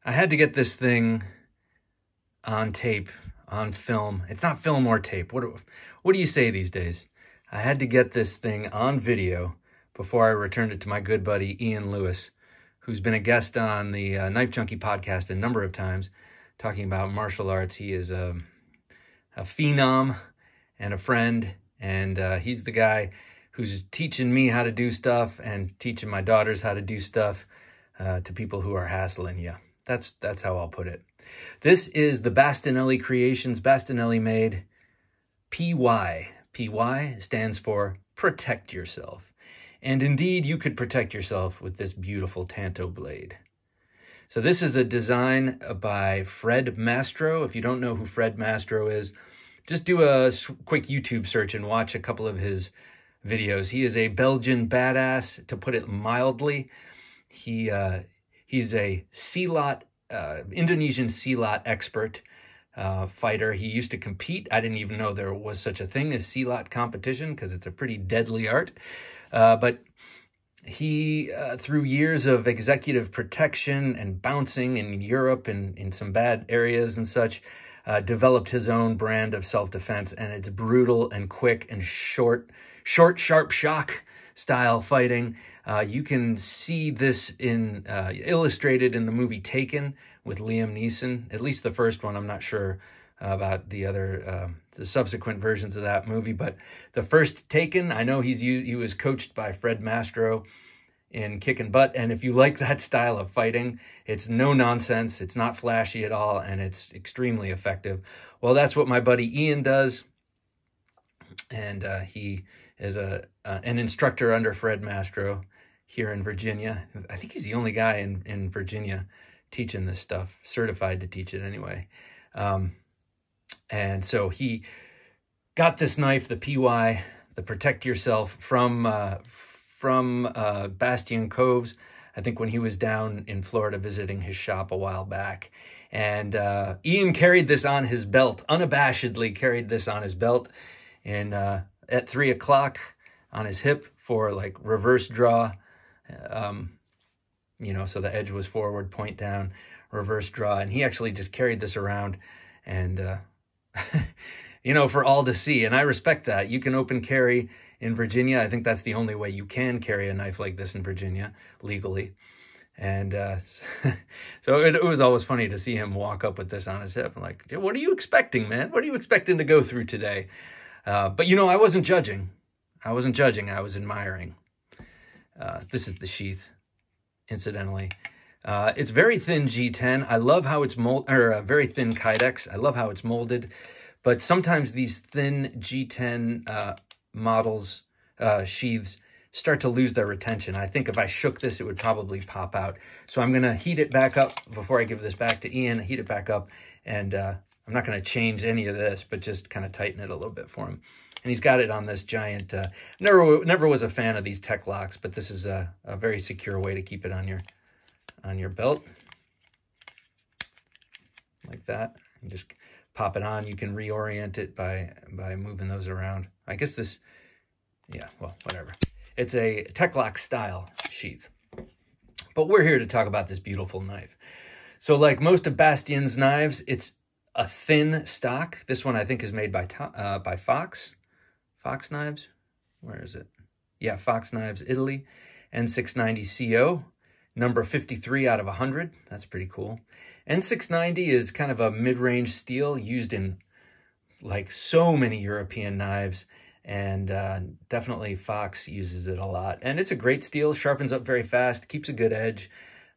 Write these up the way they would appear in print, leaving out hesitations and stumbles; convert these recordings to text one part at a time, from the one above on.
I had to get this thing on tape, on film. It's not film or tape. What do you say these days? I had to get this thing on video before I returned it to my good buddy Ian Luwis, who's been a guest on the Knife Junkie podcast a number of times, talking about martial arts. He is a phenom and a friend, and he's the guy who's teaching me how to do stuff and teaching my daughters how to do stuff to people who are hassling you. That's how I'll put it. This is the Bastinelli Creations, Bastinelli made PY. PY stands for Protect Yourself. And indeed, you could protect yourself with this beautiful Tanto blade. So this is a design by Fred Mastro. If you don't know who Fred Mastro is, just do a quick YouTube search and watch a couple of his videos. He is a Belgian badass, to put it mildly. He's a silat, Indonesian silat expert fighter. He used to compete. I didn't even know there was such a thing as silat competition because it's a pretty deadly art. But he, through years of executive protection and bouncing in Europe and in some bad areas and such, developed his own brand of self-defense, and it's brutal and quick and short, sharp shock style fighting. You can see this in illustrated in the movie Taken with Liam Neeson, at least the first one. I'm not sure about the other, the subsequent versions of that movie, but the first Taken, I know he was coached by Fred Mastro in kicking butt, and if you like that style of fighting, it's no nonsense, it's not flashy at all, and it's extremely effective. Well, that's what my buddy Ian does, and he is an instructor under Fred Mastro here in Virginia. I think he's the only guy in Virginia teaching this stuff, certified to teach it anyway. And so he got this knife, the PY, the Protect Yourself, from Bastion Coves, I think when he was down in Florida visiting his shop a while back. And Ian carried this on his belt, unabashedly carried this on his belt, and at 3 o'clock on his hip for like reverse draw, you know, so the edge was forward, point down, reverse draw. And he actually just carried this around and, you know, for all to see. And I respect that. You can open carry in Virginia. I think that's the only way you can carry a knife like this in Virginia legally. And so it was always funny to see him walk up with this on his hip. I'm like, what are you expecting, man? What are you expecting to go through today? But, you know, I wasn't judging. I wasn't judging. I was admiring. This is the Sheath, incidentally. It's very thin G10. I love how it's very thin Kydex. I love how it's molded. But sometimes these thin G10 models, sheaths, start to lose their retention. I think if I shook this, it would probably pop out. So I'm going to heat it back up before I give this back to Ian. Heat it back up, and I'm not going to change any of this, but just kind of tighten it a little bit for him. And he's got it on this giant, never was a fan of these tech locks, but this is a very secure way to keep it on your belt. Like that. And just pop it on. You can reorient it by moving those around. I guess this, yeah, well, whatever. It's a tech lock style sheath. But we're here to talk about this beautiful knife. So like most of Bastion's knives, it's a thin stock. This one I think is made by Fox. Fox Knives. Where is it? Yeah, Fox Knives, Italy. N690 CO. Number 53 out of 100. That's pretty cool. N690 is kind of a mid-range steel used in like so many European knives. And definitely Fox uses it a lot. And it's a great steel, sharpens up very fast, keeps a good edge.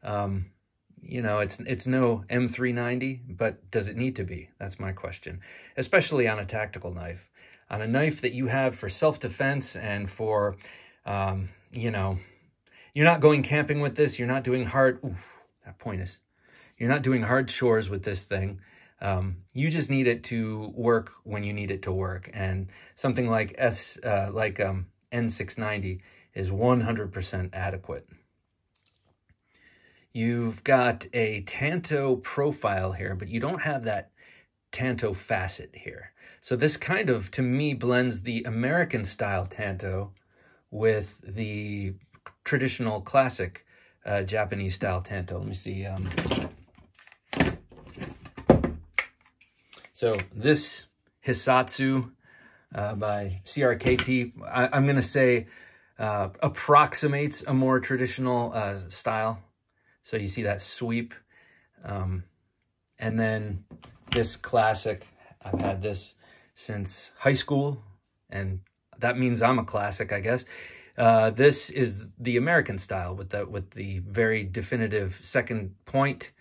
You know, it's no M390, but does it need to be? That's my question. Especially on a tactical knife. On a knife that you have for self-defense and for, you know, you're not going camping with this. You're not doing hard, oof, that pointus. You're not doing hard chores with this thing. You just need it to work when you need it to work. And something like N690 is 100% adequate. You've got a Tanto profile here, but you don't have that Tanto facet here. So this kind of, to me, blends the American style Tanto with the traditional classic Japanese style Tanto. Let me see. So this Hisatsu by CRKT, I'm going to say approximates a more traditional style. So you see that sweep. And then this classic, I've had this since high school, and that means I'm a classic, I guess. This is the American style with the very definitive second point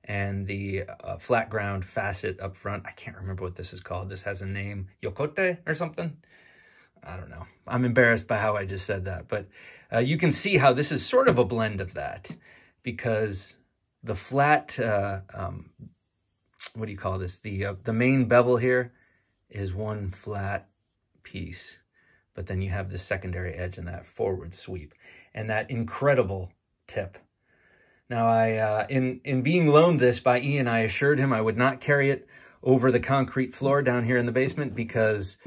and the flat ground facet up front. I can't remember what this is called. This has a name, Yokote or something. I don't know. I'm embarrassed by how I just said that, but you can see how this is sort of a blend of that, because the flat, what do you call this? The main bevel here is one flat piece, but then you have the secondary edge and that forward sweep and that incredible tip. Now, in being loaned this by Ian, I assured him I would not carry it over the concrete floor down here in the basement, because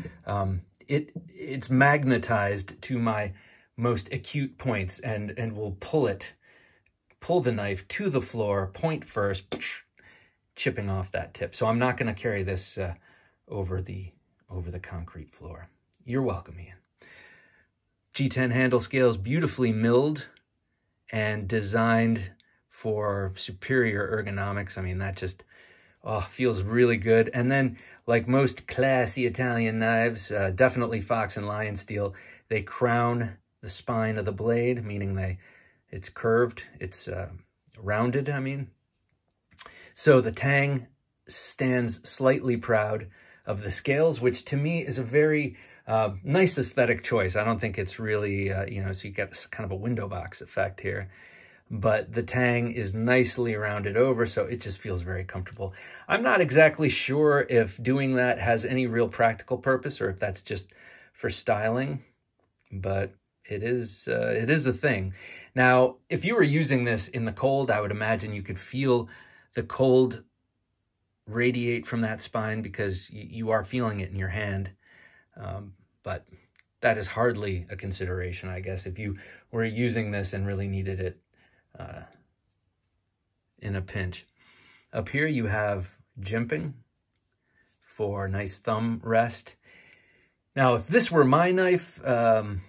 it's magnetized to my most acute points and will pull the knife to the floor, point first, chipping off that tip. So I'm not going to carry this over the concrete floor. You're welcome, Ian. G10 handle scales, beautifully milled and designed for superior ergonomics. I mean, that just feels really good. And then, like most classy Italian knives, definitely fox and lion steel, they crown the spine of the blade, meaning it's curved, it's rounded, I mean. So the tang stands slightly proud of the scales, which to me is a very nice aesthetic choice. I don't think it's really, so you get kind of a window box effect here. But the tang is nicely rounded over, so it just feels very comfortable. I'm not exactly sure if doing that has any real practical purpose or if that's just for styling, but it is a thing. Now, if you were using this in the cold, I would imagine you could feel the cold radiate from that spine because you are feeling it in your hand. But that is hardly a consideration, I guess, if you were using this and really needed it in a pinch. Up here you have jimping for nice thumb rest. Now, if this were my knife, or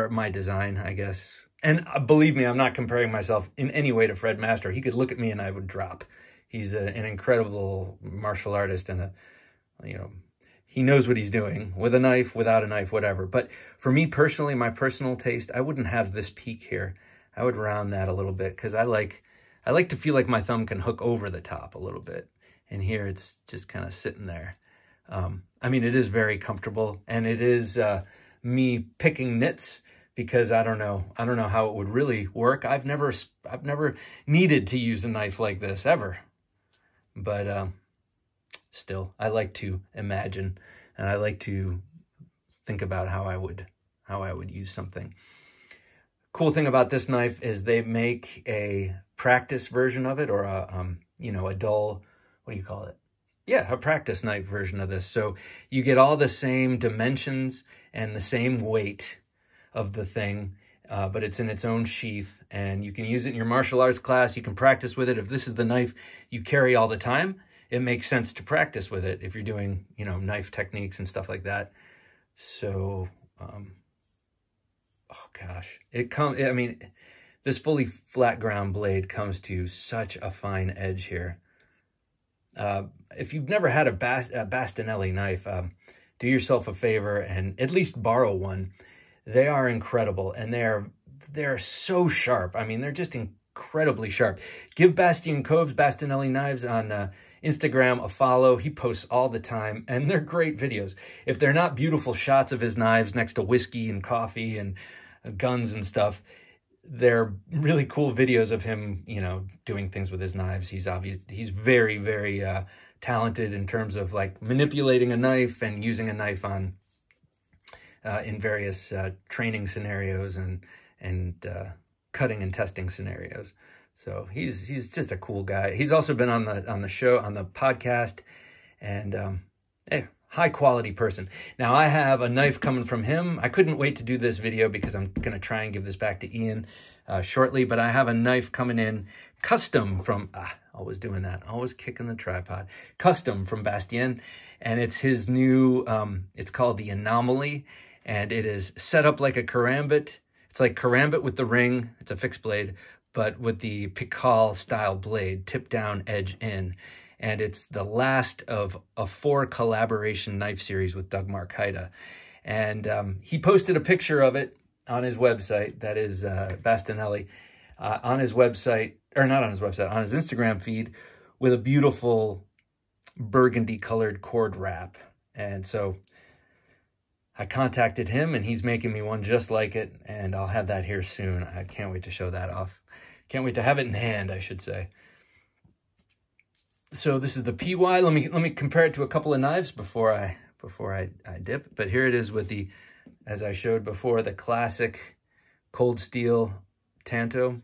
my design, I guess, and believe me, I'm not comparing myself in any way to Fred Mastro. He could look at me and I would drop. He's an incredible martial artist and he knows what he's doing with a knife, without a knife, whatever. But for me personally, my personal taste, I wouldn't have this peak here. I would round that a little bit because I like to feel like my thumb can hook over the top a little bit. And here it's just kind of sitting there. I mean, it is very comfortable, and it is me picking nits because I don't know how it would really work. I've never needed to use a knife like this ever. But still, I like to imagine, and I like to think about how I would use something. Cool thing about this knife is they make a practice version of it, or a dull, what do you call it? Yeah, a practice knife version of this. So you get all the same dimensions and the same weight of the thing, but it's in its own sheath, and you can use it in your martial arts class. You can practice with it. If this is the knife you carry all the time, it makes sense to practice with it if you're doing, knife techniques and stuff like that. So, oh gosh, this fully flat ground blade comes to such a fine edge here. If you've never had a Bastinelli knife, do yourself a favor and at least borrow one. They are incredible, and they're so sharp. I mean, they're just incredibly sharp. Give Bastian Cove's Bastinelli Knives on Instagram a follow. He posts all the time, and they're great videos. If they're not beautiful shots of his knives next to whiskey and coffee and guns and stuff, they're really cool videos of him, doing things with his knives. He's very, very talented in terms of like manipulating a knife and using a knife on in various training scenarios and cutting and testing scenarios. So he's just a cool guy. He's also been on the show, on the podcast, and high quality person. Now I have a knife coming from him. I couldn't wait to do this video because I'm going to try and give this back to Ian shortly, but I have a knife coming in custom from, always doing that, always kicking the tripod, custom from Bastinelli, and it's his new, it's called the Anomaly, and it is set up like a karambit. It's like karambit with the ring, it's a fixed blade, but with the Pikal style blade, tip down, edge in. And it's the last of a 4 collaboration knife series with Doug Marcaida. And he posted a picture of it on his website, that is Bastinelli, on his website, or not on his website, on his Instagram feed, with a beautiful burgundy colored cord wrap. And so I contacted him, and he's making me one just like it, and I'll have that here soon. I can't wait to show that off. Can't wait to have it in hand, I should say. So this is the PY. Let me compare it to a couple of knives before I dip. But here it is with the, as I showed before, the classic cold steel Tanto.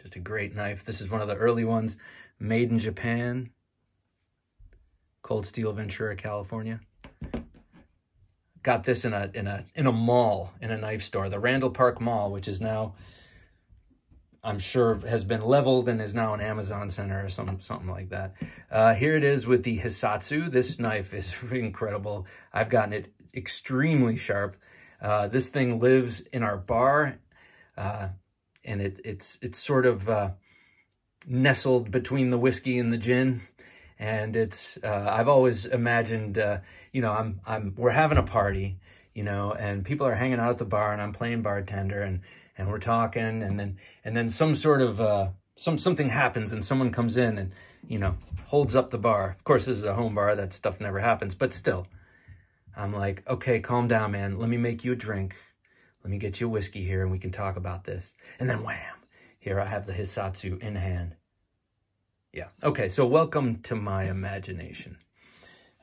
Just a great knife. This is one of the early ones, made in Japan. Cold steel, Ventura, California. Got this in a mall, in a knife store, the Randall Park Mall, which is now, I'm sure, has been leveled and is now an Amazon center or something like that. Here it is with the Hisatsu. This knife is incredible. I've gotten it extremely sharp. This thing lives in our bar, and it's sort of nestled between the whiskey and the gin. And it's, I've always imagined, you know, we're having a party, you know, and people are hanging out at the bar, and I'm playing bartender, and we're talking, and then some sort of, something happens, and someone comes in and, you know, holds up the bar. Of course, this is a home bar, that stuff never happens, but still, I'm like, okay, calm down, man. Let me make you a drink. Let me get you a whiskey here, and we can talk about this. And then wham, here I have the Hisatsu in hand. Yeah, okay, so welcome to my imagination.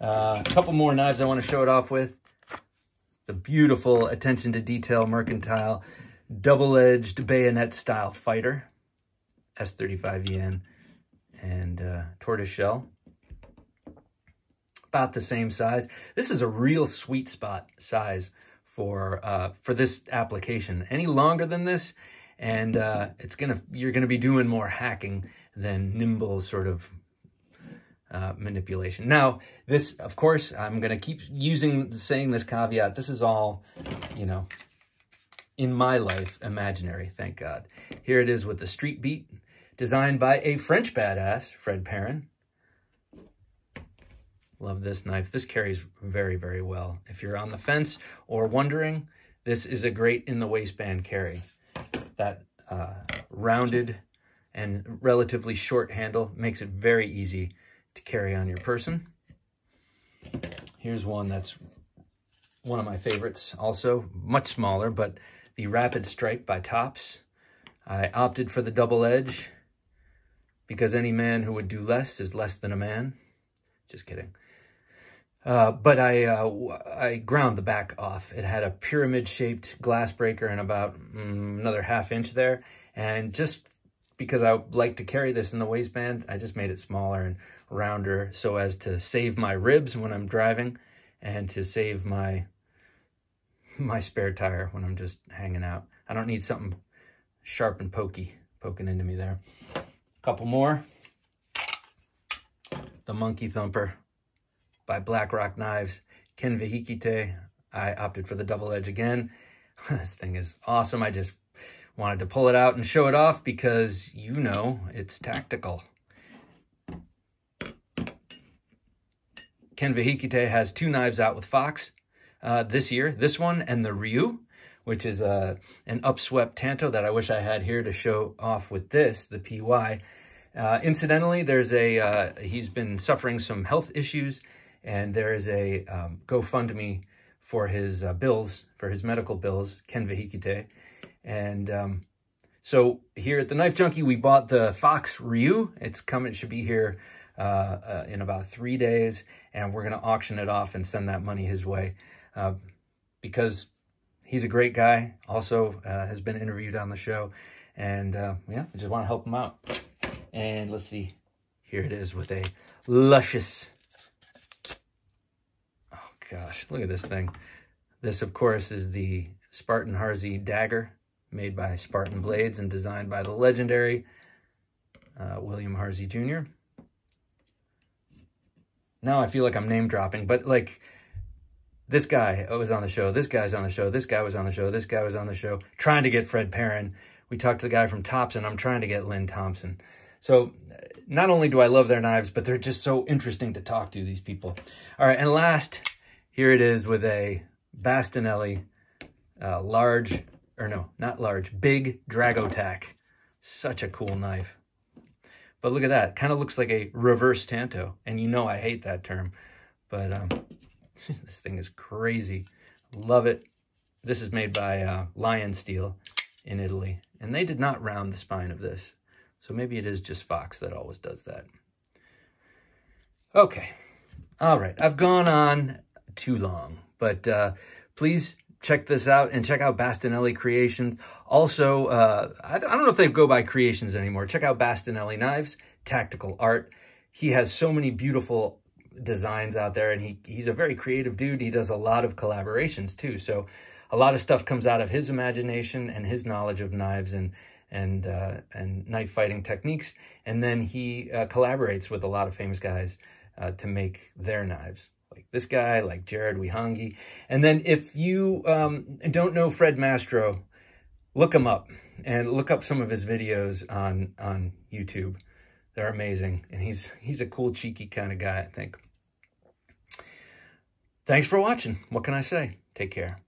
A couple more knives I want to show it off with. The beautiful attention to detail mercantile double-edged bayonet style fighter, S35EN, and tortoise shell. About the same size. This is a real sweet spot size for this application. Any longer than this, and you're gonna be doing more hacking than nimble sort of manipulation. Now, this, of course, I'm gonna keep saying this caveat. This is all, you know, in my life, imaginary, thank God. Here it is with the Street Beat, designed by a French badass, Fred Perrin. Love this knife. This carries very, very well. If you're on the fence or wondering, this is a great in the waistband carry. That rounded and relatively short handle makes it very easy to carry on your person. Here's one that's one of my favorites also, much smaller, but the Rapid Strike by Tops. I opted for the double edge because any man who would do less is less than a man. Just kidding. But I ground the back off. It had a pyramid-shaped glass breaker and about another ½ inch there. And just because I like to carry this in the waistband, I just made it smaller and rounder so as to save my ribs when I'm driving and to save my spare tire when I'm just hanging out. I don't need something sharp and poking into me there. A couple more. The Monkey Thumper by Black Rock Knives, Ken Vehikite. I opted for the double edge again. This thing is awesome. I just wanted to pull it out and show it off because, you know, it's tactical. Ken Vehikite has 2 knives out with Fox this year. This one and the Ryu, which is an upswept Tanto that I wish I had here to show off with this, the PY. Incidentally, there's he's been suffering some health issues, and there is a GoFundMe for his bills, for his medical bills, Ken Vehikite. And so here at the Knife Junkie, we bought the Fox Ryu. It's coming, it should be here in about 3 days, and we're going to auction it off and send that money his way because he's a great guy, also has been interviewed on the show, and yeah, I just want to help him out. And let's see, here it is with a luscious, oh gosh, look at this thing. This, of course, is the Spartan Harzy dagger made by Spartan Blades and designed by the legendary William Harsey Jr. Now I feel like I'm name dropping, but like this guy was on the show, this guy's on the show, this guy was on the show, this guy was on the show, trying to get Fred Perrin. We talked to the guy from Thompson. I'm trying to get Lynn Thompson. So not only do I love their knives, but they're just so interesting to talk to, these people. All right, and last, here it is with a Bastinelli big Dragotac. Such a cool knife. But look at that. Kind of looks like a reverse Tanto. And you know I hate that term. But this thing is crazy. Love it. This is made by Lion Steel in Italy. And they did not round the spine of this. So maybe it is just Fox that always does that. Okay. All right. I've gone on too long. But please check this out and check out Bastinelli Creations. Also, I don't know if they go by Creations anymore. Check out Bastinelli Knives, Tactical Art. He has so many beautiful designs out there, and he's a very creative dude. He does a lot of collaborations too. So a lot of stuff comes out of his imagination and his knowledge of knives and knife fighting techniques. And then he collaborates with a lot of famous guys to make their knives. Like this guy, like Jared Wihangi. And then if you don't know Fred Mastro, look him up and look up some of his videos on YouTube. They're amazing. And he's a cool, cheeky kind of guy, I think. Thanks for watching. What can I say? Take care.